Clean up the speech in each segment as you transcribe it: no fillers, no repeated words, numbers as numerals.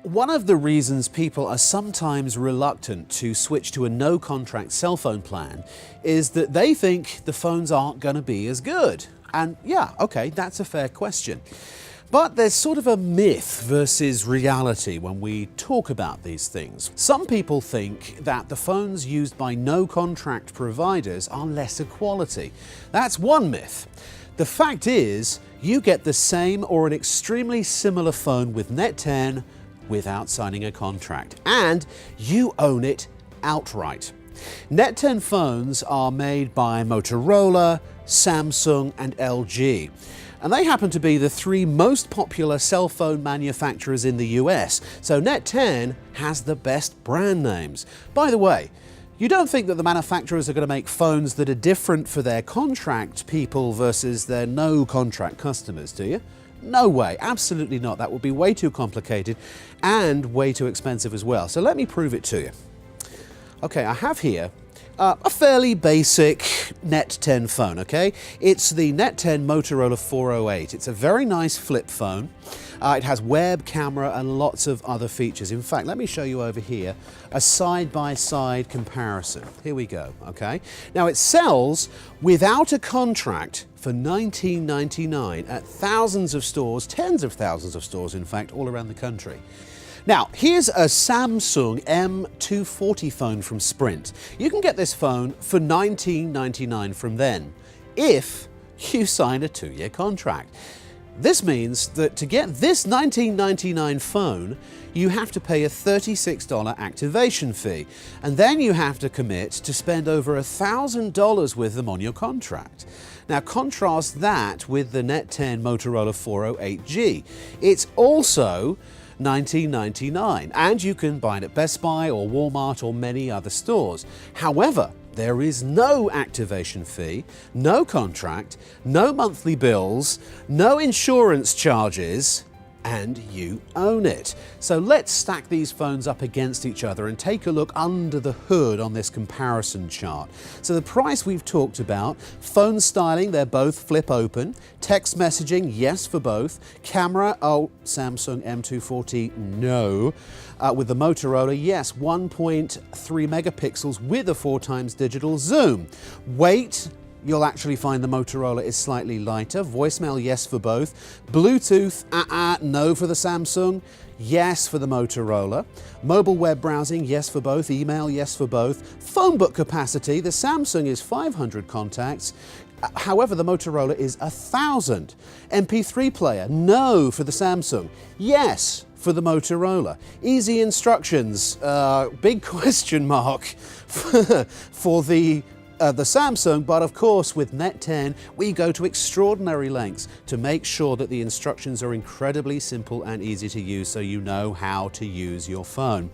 One of the reasons people are sometimes reluctant to switch to a no-contract cell phone plan is that they think the phones aren't going to be as good. And yeah, okay, that's a fair question. But there's sort of a myth versus reality when we talk about these things. Some people think that the phones used by no-contract providers are lesser quality. That's one myth. The fact is, you get the same or an extremely similar phone with NET10 without signing a contract, and you own it outright. NET10 phones are made by Motorola, Samsung and LG. And they happen to be the three most popular cell phone manufacturers in the US, so NET10 has the best brand names. By the way, you don't think that the manufacturers are going to make phones that are different for their contract people versus their no-contract customers, do you? No way, absolutely not. That would be way too complicated and way too expensive as well. So let me prove it to you. Okay, I have here a fairly basic NET10 phone, okay? It's the NET10 Motorola 408. It's a very nice flip phone. It has web camera and lots of other features. In fact, let me show you over here a side-by-side comparison. Here we go, okay? Now it sells without a contract for $19.99 at thousands of stores, tens of thousands of stores in fact, all around the country. Now, here's a Samsung M240 phone from Sprint. You can get this phone for $19.99 from them, if you sign a 2-year contract. This means that to get this $19.99 phone, you have to pay a $36 activation fee, and then you have to commit to spend over $1,000 with them on your contract. Now contrast that with the NET10 Motorola 408G. It's also $19.99, and you can buy it at Best Buy or Walmart or many other stores. However, there is no activation fee, no contract, no monthly bills, no insurance charges, and you own it. So let's stack these phones up against each other and take a look under the hood on this comparison chart. So the price we've talked about, phone styling, they're both flip open, text messaging, yes for both, camera, oh, Samsung M240, no. With the Motorola, yes, 1.3 megapixels with a 4x digital zoom. Weight, you'll actually find the Motorola is slightly lighter. Voicemail, yes for both. Bluetooth, no for the Samsung, yes for the Motorola. Mobile web browsing, yes for both. Email, yes for both. Phone book capacity, the Samsung is 500 contacts. However, the Motorola is 1,000. MP3 player, no for the Samsung, yes for the Motorola. Easy instructions, big question mark for the Samsung, but of course with NET10 we go to extraordinary lengths to make sure that the instructions are incredibly simple and easy to use so you know how to use your phone.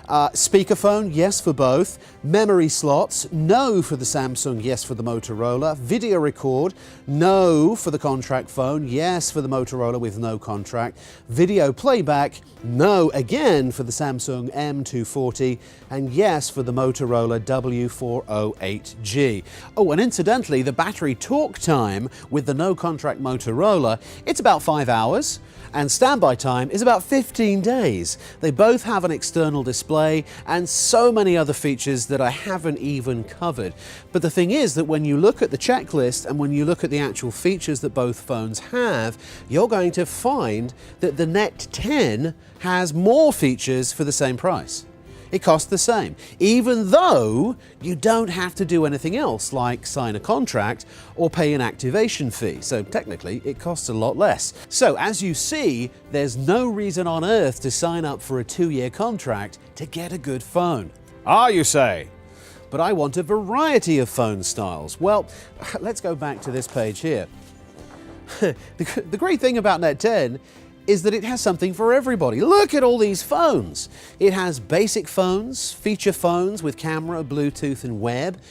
Speakerphone, yes for both. Memory slots, no for the Samsung, yes for the Motorola. Video record, no for the contract phone, yes for the Motorola with no contract. Video playback, no again for the Samsung M240, and yes for the Motorola W408G. Oh, and incidentally, the battery talk time with the no contract Motorola, it's about 5 hours, and standby time is about 15 days. They both have an external display and so many other features that I haven't even covered. But the thing is that when you look at the checklist and when you look at the actual features that both phones have, you're going to find that the NET10 has more features for the same price. It costs the same, even though you don't have to do anything else like sign a contract or pay an activation fee. So technically it costs a lot less. So as you see, there's no reason on earth to sign up for a 2-year contract to get a good phone. You say? But I want a variety of phone styles. Well, let's go back to this page here. The great thing about NET10 is that it has something for everybody. Look at all these phones. It has basic phones, feature phones with camera, Bluetooth and web.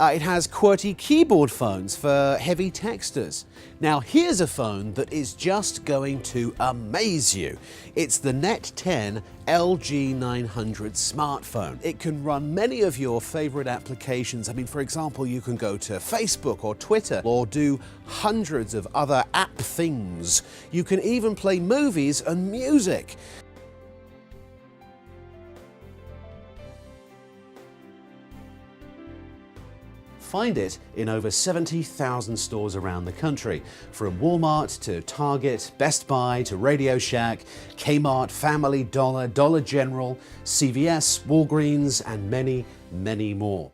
It has QWERTY keyboard phones for heavy texters. Now here's a phone that is just going to amaze you. It's the NET10 LG900 smartphone. It can run many of your favorite applications. I mean, for example, you can go to Facebook or Twitter or do hundreds of other app things. You can even play movies and music. find it in over 70,000 stores around the country, from Walmart to Target, Best Buy to Radio Shack, Kmart, Family Dollar, Dollar General, CVS, Walgreens, and many, many more.